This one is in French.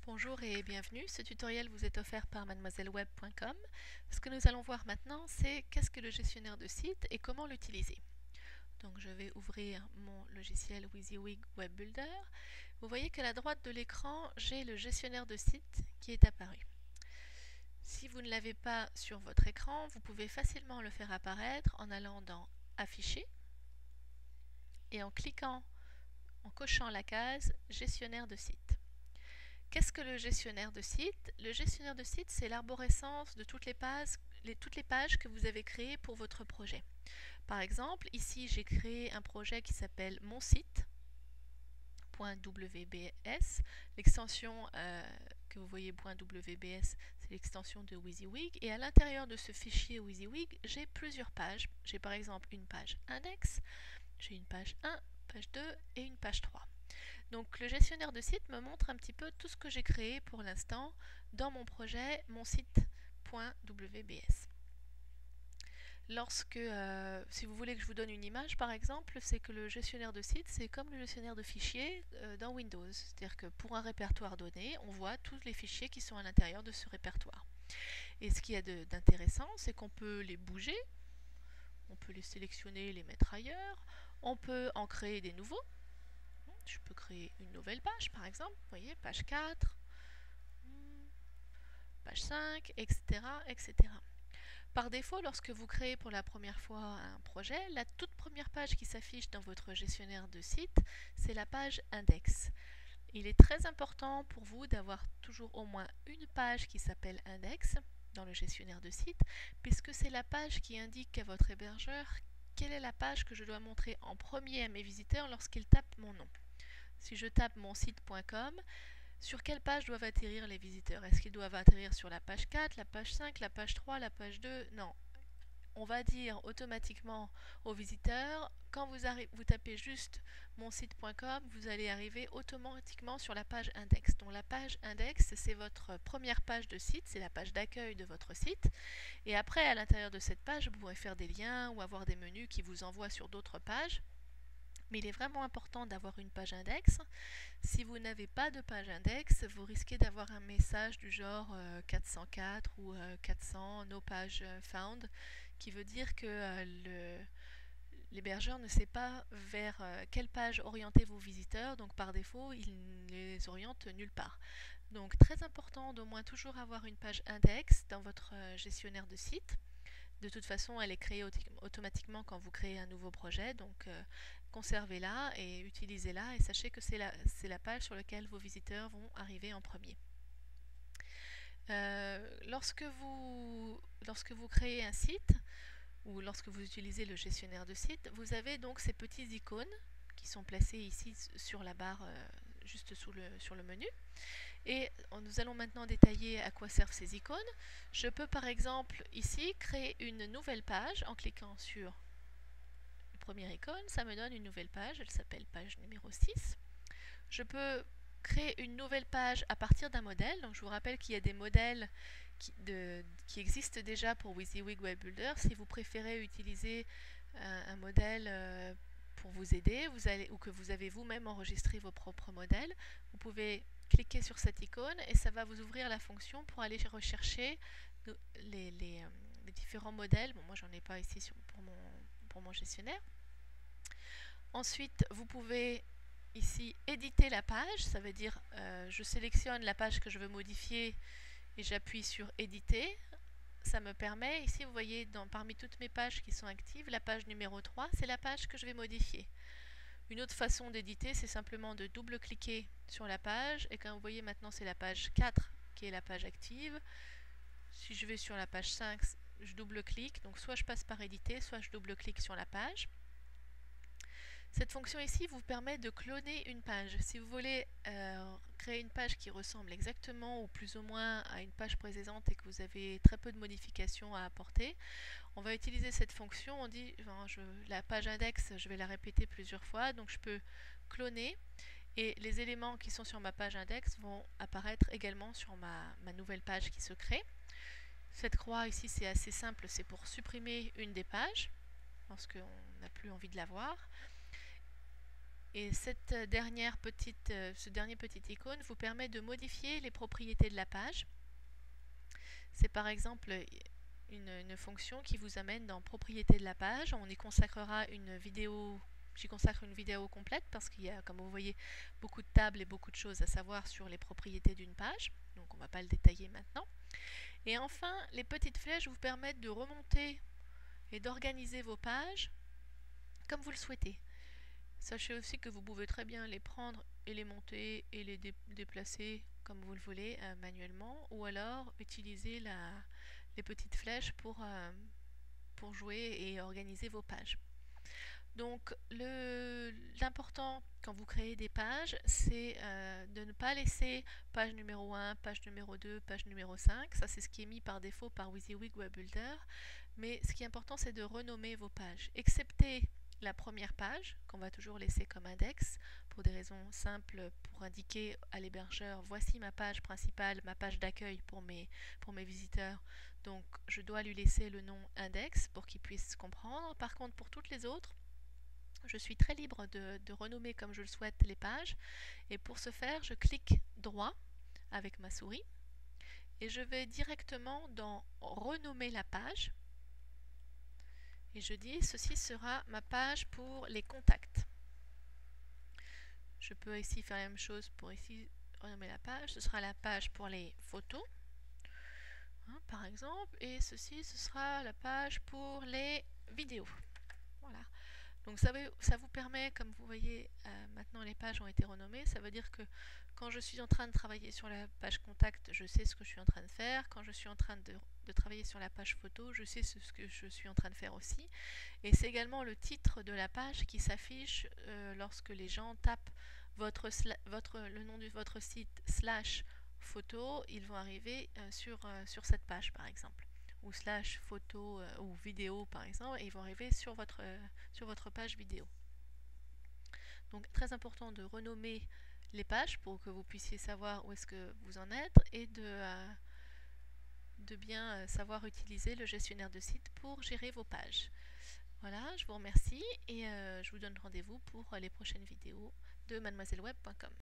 Bonjour et bienvenue. Ce tutoriel vous est offert par mademoiselleweb.com. Ce que nous allons voir maintenant, c'est qu'est-ce que le gestionnaire de site et comment l'utiliser. Donc je vais ouvrir mon logiciel WYSIWYG Web Builder. Vous voyez qu'à la droite de l'écran, j'ai le gestionnaire de site qui est apparu. Si vous ne l'avez pas sur votre écran, vous pouvez facilement le faire apparaître en allant dans Afficher et en cochant la case Gestionnaire de site. Qu'est-ce que le gestionnaire de site? Le gestionnaire de site, c'est l'arborescence de toutes les pages que vous avez créées pour votre projet. Par exemple, ici, j'ai créé un projet qui s'appelle Mon site.wbs. L'extension que vous voyez .wbs, c'est l'extension de WYSIWYG. Et à l'intérieur de ce fichier WYSIWYG, j'ai plusieurs pages. J'ai par exemple une page index, j'ai une page 1, page 2 et une page 3. Donc le gestionnaire de site me montre un petit peu tout ce que j'ai créé pour l'instant dans mon projet mon site.wbs. Si vous voulez que je vous donne une image par exemple, c'est que le gestionnaire de site c'est comme le gestionnaire de fichiers dans Windows. C'est-à-dire que pour un répertoire donné, on voit tous les fichiers qui sont à l'intérieur de ce répertoire. Et ce qu'il y a d'intéressant, c'est qu'on peut les bouger, on peut les sélectionner, les mettre ailleurs, on peut en créer des nouveaux. Je peux créer une nouvelle page par exemple, vous voyez, page 4, page 5, etc., etc. Par défaut, lorsque vous créez pour la première fois un projet, la toute première page qui s'affiche dans votre gestionnaire de site, c'est la page index. Il est très important pour vous d'avoir toujours au moins une page qui s'appelle index dans le gestionnaire de site, puisque c'est la page qui indique à votre hébergeur quelle est la page que je dois montrer en premier à mes visiteurs lorsqu'ils tapent mon nom. Si je tape mon site.com, sur quelle page doivent atterrir les visiteurs? Est-ce qu'ils doivent atterrir sur la page 4, la page 5, la page 3, la page 2? Non. On va dire automatiquement aux visiteurs, quand vous tapez juste mon site.com, vous allez arriver automatiquement sur la page index. Donc la page index, c'est votre première page de site, c'est la page d'accueil de votre site. Et après, à l'intérieur de cette page, vous pourrez faire des liens ou avoir des menus qui vous envoient sur d'autres pages. Mais il est vraiment important d'avoir une page index. Si vous n'avez pas de page index, vous risquez d'avoir un message du genre 404 ou 400 no page found, qui veut dire que l'hébergeur ne sait pas vers quelle page orienter vos visiteurs, donc par défaut, il les oriente nulle part. Donc très important d'au moins toujours avoir une page index dans votre gestionnaire de site. De toute façon, elle est créée automatiquement quand vous créez un nouveau projet, donc conservez-la et utilisez-la et sachez que c'est la page sur laquelle vos visiteurs vont arriver en premier. Lorsque vous créez un site ou lorsque vous utilisez le gestionnaire de site, vous avez donc ces petits icônes qui sont placés ici sur la barre juste sur le menu. Et nous allons maintenant détailler à quoi servent ces icônes. Je peux par exemple ici créer une nouvelle page en cliquant sur la première icône. Ça me donne une nouvelle page, elle s'appelle page numéro 6. Je peux créer une nouvelle page à partir d'un modèle. Donc je vous rappelle qu'il y a des modèles qui existent déjà pour WYSIWYG Web Builder. Si vous préférez utiliser un modèle pour vous aider, ou que vous avez vous-même enregistré vos propres modèles, vous pouvez cliquez sur cette icône et ça va vous ouvrir la fonction pour aller rechercher les différents modèles. Bon, moi j'en ai pas ici pour mon gestionnaire. Ensuite, vous pouvez ici éditer la page, ça veut dire je sélectionne la page que je veux modifier et j'appuie sur éditer. Ça me permet, ici vous voyez parmi toutes mes pages qui sont actives, la page numéro 3, c'est la page que je vais modifier. Une autre façon d'éditer, c'est simplement de double-cliquer sur la page. Et comme vous voyez maintenant, c'est la page 4 qui est la page active. Si je vais sur la page 5, je double-clique. Donc soit je passe par éditer, soit je double-clique sur la page. Cette fonction ici vous permet de cloner une page. Si vous voulez créer une page qui ressemble exactement ou plus ou moins à une page précédente et que vous avez très peu de modifications à apporter, on va utiliser cette fonction. On dit la page index, je vais la répéter plusieurs fois, donc je peux cloner et les éléments qui sont sur ma page index vont apparaître également sur ma nouvelle page qui se crée. Cette croix ici, c'est assez simple, c'est pour supprimer une des pages lorsqu'on n'a plus envie de la voir. Et cette ce dernier petit icône vous permet de modifier les propriétés de la page. C'est par exemple une fonction qui vous amène dans propriétés de la page. On y consacrera une vidéo. J'y consacre une vidéo complète parce qu'il y a, comme vous voyez, beaucoup de tables et beaucoup de choses à savoir sur les propriétés d'une page. Donc on ne va pas le détailler maintenant. Et enfin, les petites flèches vous permettent de remonter et d'organiser vos pages comme vous le souhaitez. Sachez aussi que vous pouvez très bien les prendre et les monter et les déplacer comme vous le voulez manuellement, ou alors utiliser les petites flèches pour jouer et organiser vos pages. Donc l'important quand vous créez des pages, c'est de ne pas laisser page numéro 1, page numéro 2, page numéro 5. Ça, c'est ce qui est mis par défaut par WYSIWYG Web Builder. Mais ce qui est important, c'est de renommer vos pages, excepté la première page, qu'on va toujours laisser comme index, pour des raisons simples, pour indiquer à l'hébergeur, voici ma page principale, ma page d'accueil pour mes visiteurs. Donc, je dois lui laisser le nom index pour qu'il puisse comprendre. Par contre, pour toutes les autres, je suis très libre de renommer comme je le souhaite les pages. Et pour ce faire, je clique droit avec ma souris et je vais directement dans renommer la page. Et je dis, ceci sera ma page pour les contacts. Je peux ici faire la même chose pour ici renommer la page. Ce sera la page pour les photos, par exemple. Et ceci, ce sera la page pour les vidéos. Voilà. Donc ça vous permet, comme vous voyez, maintenant les pages ont été renommées. Ça veut dire que quand je suis en train de travailler sur la page contact, je sais ce que je suis en train de faire. Quand je suis en train de travailler sur la page photo, je sais ce que je suis en train de faire aussi. Et c'est également le titre de la page qui s'affiche lorsque les gens tapent le nom de votre site /photo, ils vont arriver sur cette page par exemple, ou /photo ou vidéo par exemple, et ils vont arriver sur votre page vidéo. Donc très important de renommer les pages pour que vous puissiez savoir où est-ce que vous en êtes et de bien savoir utiliser le gestionnaire de site pour gérer vos pages. Voilà, je vous remercie et je vous donne rendez-vous pour les prochaines vidéos de mademoiselleweb.com.